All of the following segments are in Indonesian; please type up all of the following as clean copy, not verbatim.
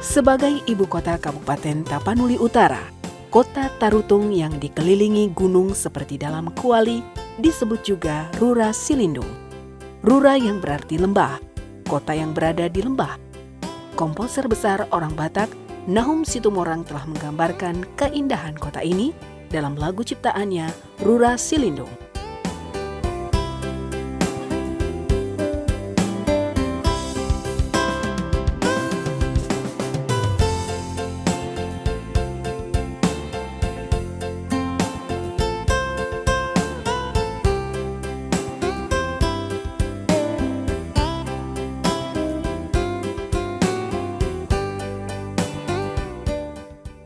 Sebagai ibu kota Kabupaten Tapanuli Utara, kota Tarutung yang dikelilingi gunung seperti dalam kuali disebut juga Rura Silindung. Rura yang berarti lembah, kota yang berada di lembah. Komposer besar orang Batak, Nahum Situmorang telah menggambarkan keindahan kota ini dalam lagu ciptaannya Rura Silindung.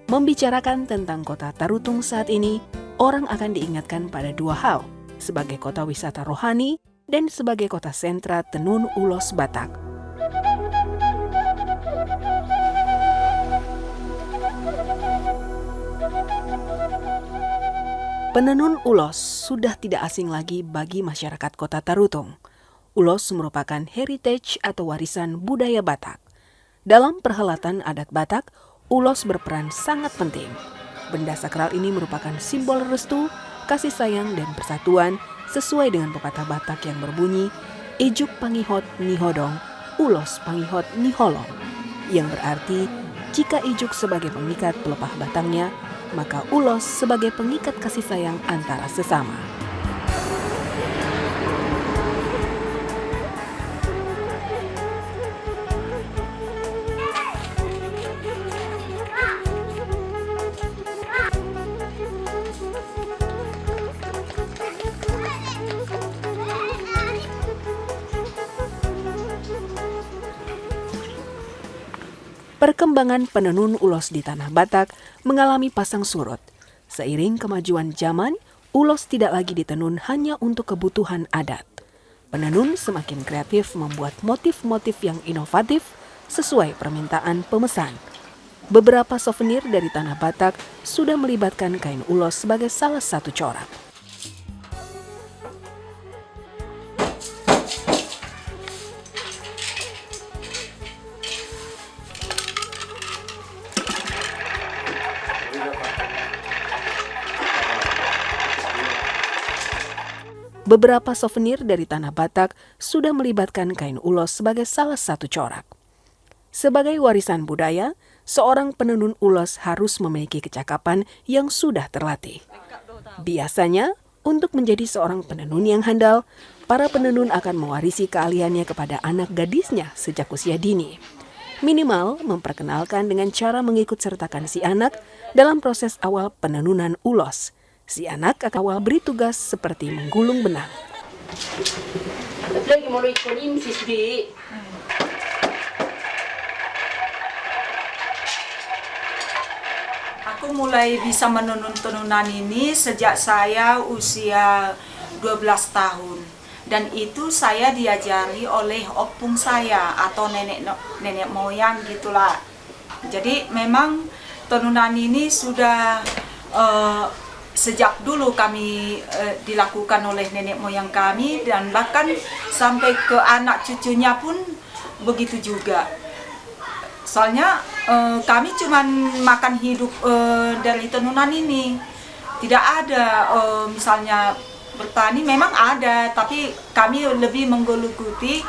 Membicarakan tentang kota Tarutung saat ini, orang akan diingatkan pada dua hal, sebagai kota wisata rohani dan sebagai kota sentra Tenun Ulos Batak. Penenun ulos sudah tidak asing lagi bagi masyarakat kota Tarutung. Ulos merupakan heritage atau warisan budaya Batak. Dalam perhelatan adat Batak, ulos berperan sangat penting. Benda sakral ini merupakan simbol restu, kasih sayang, dan persatuan sesuai dengan pepatah Batak yang berbunyi Ijuk pangihot nihodong, ulos pangihot niholong, yang berarti jika ijuk sebagai pengikat pelepah batangnya, maka ulos sebagai pengikat kasih sayang antara sesama. Perkembangan penenun ulos di tanah Batak mengalami pasang surut. Seiring kemajuan zaman, ulos tidak lagi ditenun hanya untuk kebutuhan adat. Penenun semakin kreatif membuat motif-motif yang inovatif sesuai permintaan pemesan. Beberapa souvenir dari tanah Batak sudah melibatkan kain ulos sebagai salah satu corak. Beberapa souvenir dari tanah Batak sudah melibatkan kain ulos sebagai salah satu corak. Sebagai warisan budaya, seorang penenun ulos harus memiliki kecakapan yang sudah terlatih. Biasanya, untuk menjadi seorang penenun yang handal, para penenun akan mewarisi keahliannya kepada anak gadisnya sejak usia dini. Minimal memperkenalkan dengan cara mengikut sertakan si anak dalam proses awal penenunan ulos. Si anak akan awal beri tugas seperti menggulung benang. Aku mulai bisa menenun tenunan ini sejak saya usia 12 tahun. Dan itu saya diajari oleh opung saya atau nenek moyang gitulah. Jadi memang tenunan ini sudah sejak dulu kami dilakukan oleh nenek moyang kami, dan bahkan sampai ke anak cucunya pun begitu juga. Soalnya kami cuma makan hidup dari tenunan ini. Tidak ada misalnya bertani, memang ada, tapi kami lebih menggeluti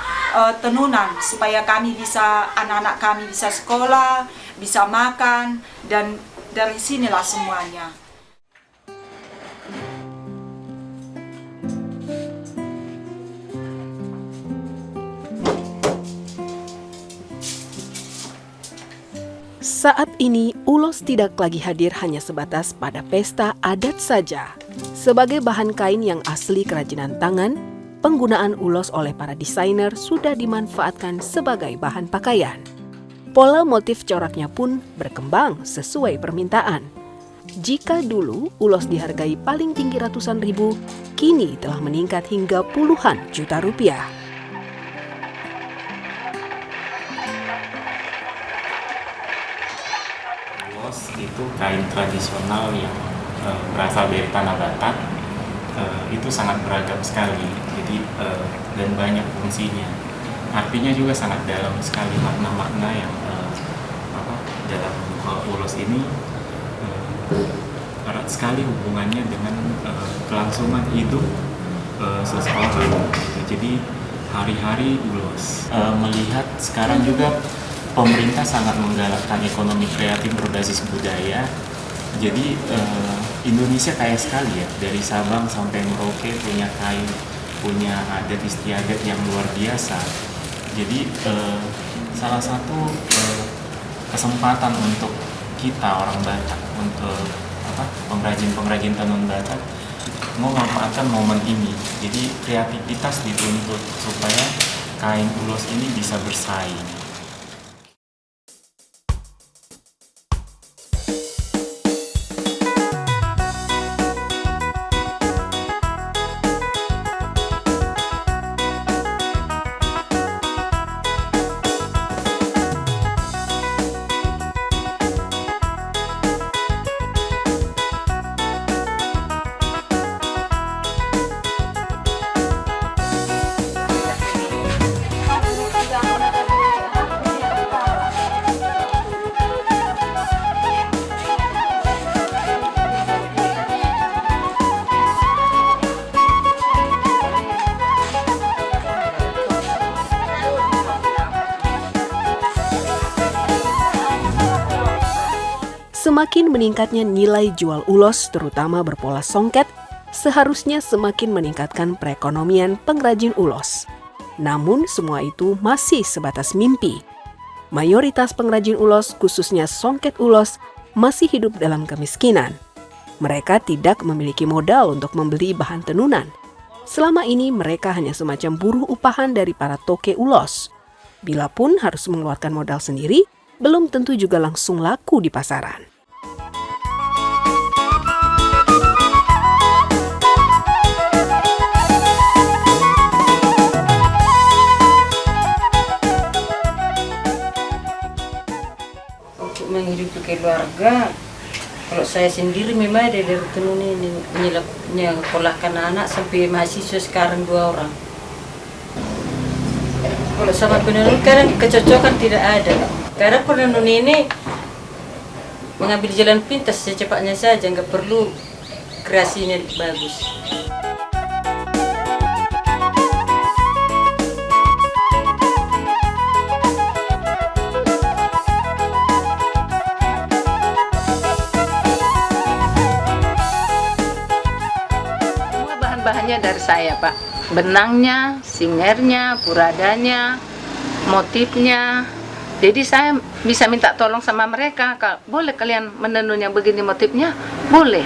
tenunan supaya kami bisa, anak-anak kami bisa sekolah, bisa makan, dan dari sinilah semuanya. Saat ini, ulos tidak lagi hadir hanya sebatas pada pesta adat saja. Sebagai bahan kain yang asli kerajinan tangan, penggunaan ulos oleh para desainer sudah dimanfaatkan sebagai bahan pakaian. Pola motif coraknya pun berkembang sesuai permintaan. Jika dulu ulos dihargai paling tinggi ratusan ribu, kini telah meningkat hingga puluhan juta rupiah. Ulos itu kain tradisional yang berasal dari tanah Batak, itu sangat beragam sekali, jadi dan banyak fungsinya. Artinya juga sangat dalam sekali, makna-makna yang dalam ulos ini erat sekali hubungannya dengan kelangsungan hidup seseorang. Jadi hari-hari ulos. Melihat sekarang juga pemerintah sangat menggalakkan ekonomi kreatif berbasis budaya. Jadi Indonesia kaya sekali ya, dari Sabang sampai Merauke punya kain, punya adat istiadat yang luar biasa. Jadi salah satu kesempatan untuk kita orang Batak, untuk pengrajin-pengrajin tenun Batak memanfaatkan momen ini. Jadi kreativitas dituntut supaya kain ulos ini bisa bersaing. Semakin meningkatnya nilai jual ulos, terutama berpola songket, seharusnya semakin meningkatkan perekonomian pengrajin ulos. Namun semua itu masih sebatas mimpi. Mayoritas pengrajin ulos, khususnya songket ulos, masih hidup dalam kemiskinan. Mereka tidak memiliki modal untuk membeli bahan tenunan. Selama ini mereka hanya semacam buruh upahan dari para toke ulos. Bila pun harus mengeluarkan modal sendiri, belum tentu juga langsung laku di pasaran. Untuk menghidupi keluarga, kalau saya sendiri memang dari tenun ini menyekolahkan anak sampai mahasiswa sekarang 2 orang. Kalau sama penenun kadang kecocokan tidak ada. Karena penenun ini mengambil jalan pintas secepatnya saja, nggak perlu kreasinya bagus. Semua bahan-bahannya dari saya, Pak. Benangnya, singernya, buradanya, motifnya. Jadi saya bisa minta tolong sama mereka, boleh kalian menenun yang begini motifnya? Boleh.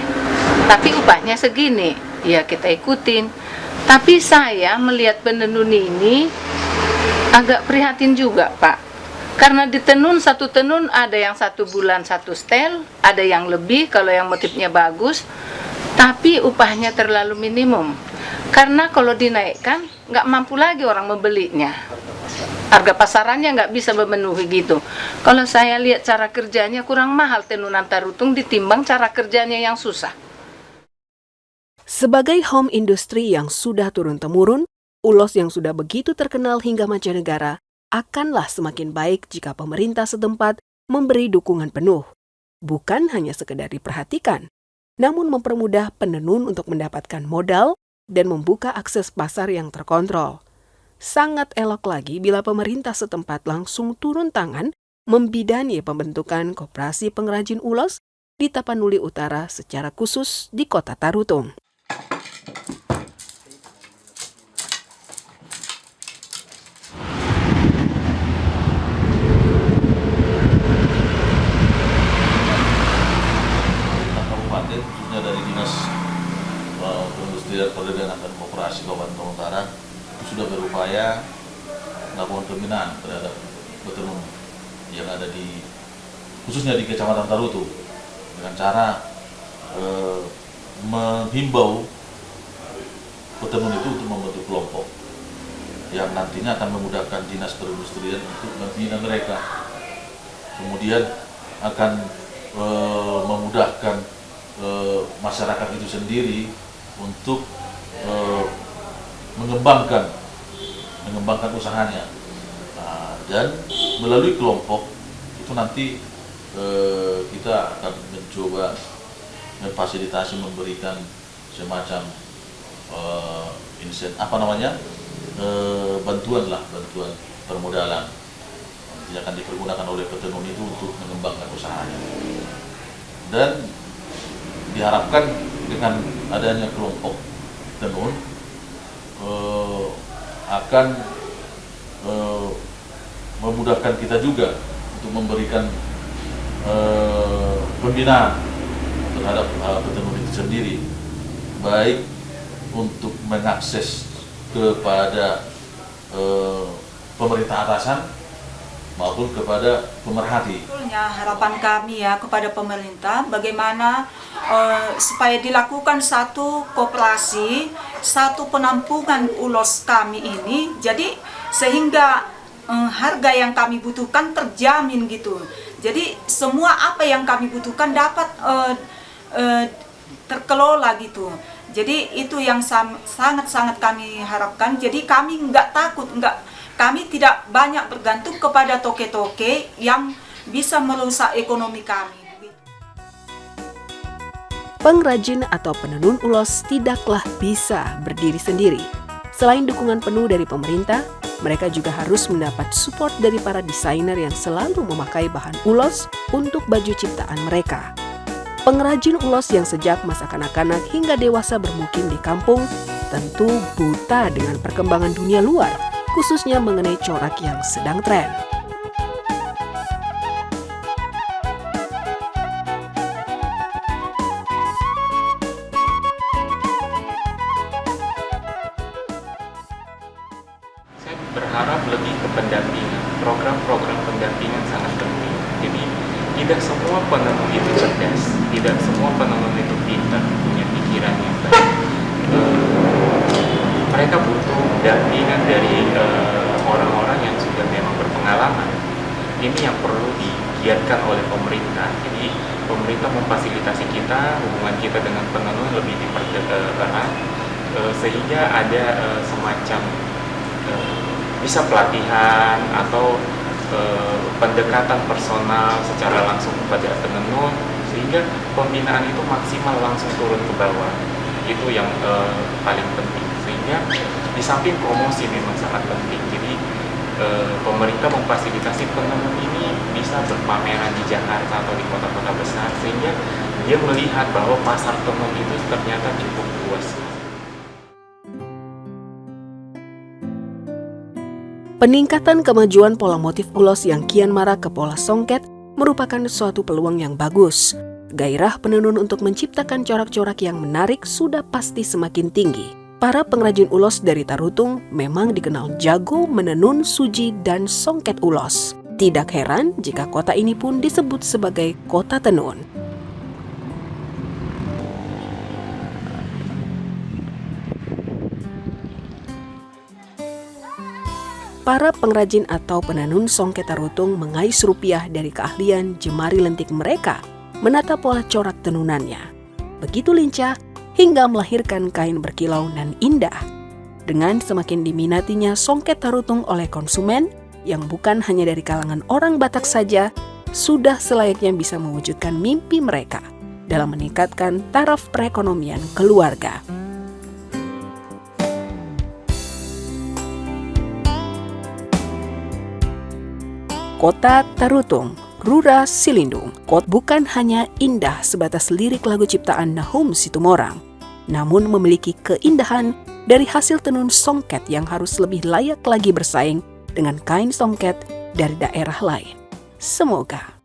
Tapi upahnya segini. Ya kita ikutin. Tapi saya melihat penenun ini agak prihatin juga, Pak. Karena ditenun satu tenun ada yang 1 bulan 1 setel, ada yang lebih kalau yang motifnya bagus. Tapi upahnya terlalu minimum. Karena kalau dinaikkan nggak mampu lagi orang membelinya. Harga pasarannya nggak bisa memenuhi gitu. Kalau saya lihat cara kerjanya kurang mahal tenunan tarutung ditimbang cara kerjanya yang susah. Sebagai home industry yang sudah turun-temurun, ulos yang sudah begitu terkenal hingga mancanegara akanlah semakin baik jika pemerintah setempat memberi dukungan penuh. Bukan hanya sekedar diperhatikan, namun mempermudah penenun untuk mendapatkan modal dan membuka akses pasar yang terkontrol. Sangat elok lagi bila pemerintah setempat langsung turun tangan membidani pembentukan koperasi pengrajin ulos di Tapanuli Utara secara khusus di Kota Tarutung. Kabupaten, khususnya dari Dinas Perindustrian Perdagangan dan Koperasi Kabupaten Utara sudah berupaya melakukan pembinaan terhadap petenun yang ada khususnya di Kecamatan Tarutung dengan cara menghimbau petenun itu untuk membentuk kelompok yang nantinya akan memudahkan Dinas Perindustrian untuk membina mereka, kemudian akan memudahkan masyarakat itu sendiri untuk mengembangkan usahanya. Dan melalui kelompok itu nanti kita akan mencoba memfasilitasi, memberikan semacam bantuan permodalan yang akan dipergunakan oleh petenun itu untuk mengembangkan usahanya. Dan diharapkan dengan adanya kelompok tenun akan memudahkan kita juga untuk memberikan pembinaan terhadap petenun itu sendiri, baik untuk mengakses kepada pemerintah atasan maupun kepada pemerhati. Sebetulnya harapan kami ya kepada pemerintah bagaimana supaya dilakukan satu koperasi, satu penampungan ulos kami ini, jadi sehingga harga yang kami butuhkan terjamin gitu. Jadi semua apa yang kami butuhkan dapat terkelola gitu. Jadi itu yang sangat-sangat kami harapkan. Jadi kami nggak takut, kami tidak banyak bergantung kepada toke-toke yang bisa merusak ekonomi kami. Pengrajin atau penenun ulos tidaklah bisa berdiri sendiri. Selain dukungan penuh dari pemerintah, mereka juga harus mendapat support dari para desainer yang selalu memakai bahan ulos untuk baju ciptaan mereka. Pengrajin ulos yang sejak masa kanak-kanak hingga dewasa bermukim di kampung tentu buta dengan perkembangan dunia luar, khususnya mengenai corak yang sedang tren. Saya berharap lebih ke pendampingan, program-program pendampingan sangat penting. Jadi tidak semua penenun itu cerdas, tidak semua penenun itu pintar, punya pikiran yang baik. Mereka butuh dampingan dari orang-orang yang sudah memang berpengalaman. Ini yang perlu digiatkan oleh pemerintah. Jadi pemerintah memfasilitasi kita, hubungan kita dengan penenun lebih dipererat, sehingga ada semacam bisa pelatihan atau pendekatan personal secara langsung kepada penenun, sehingga pembinaan itu maksimal langsung turun ke bawah. Itu yang paling penting. Sehingga di samping promosi memang sangat penting. Jadi pemerintah memfasilitasi penenun ini bisa berpameran di Jakarta atau di kota-kota besar, sehingga dia melihat bahwa pasar tenun itu ternyata cukup luas. Peningkatan kemajuan pola motif ulos yang kian marak ke pola songket merupakan suatu peluang yang bagus. Gairah penenun untuk menciptakan corak-corak yang menarik sudah pasti semakin tinggi. Para pengrajin ulos dari Tarutung memang dikenal jago menenun suji dan songket ulos. Tidak heran jika kota ini pun disebut sebagai kota tenun. Para pengrajin atau penenun songket Tarutung mengais rupiah dari keahlian jemari lentik mereka menata pola corak tenunannya. Begitu lincah hingga melahirkan kain berkilau dan indah. Dengan semakin diminatinya songket Tarutung oleh konsumen yang bukan hanya dari kalangan orang Batak saja, sudah selayaknya bisa mewujudkan mimpi mereka dalam meningkatkan taraf perekonomian keluarga. Kota Tarutung, Rura Silindung. Kot bukan hanya indah sebatas lirik lagu ciptaan Nahum Situmorang, namun memiliki keindahan dari hasil tenun songket yang harus lebih layak lagi bersaing dengan kain songket dari daerah lain. Semoga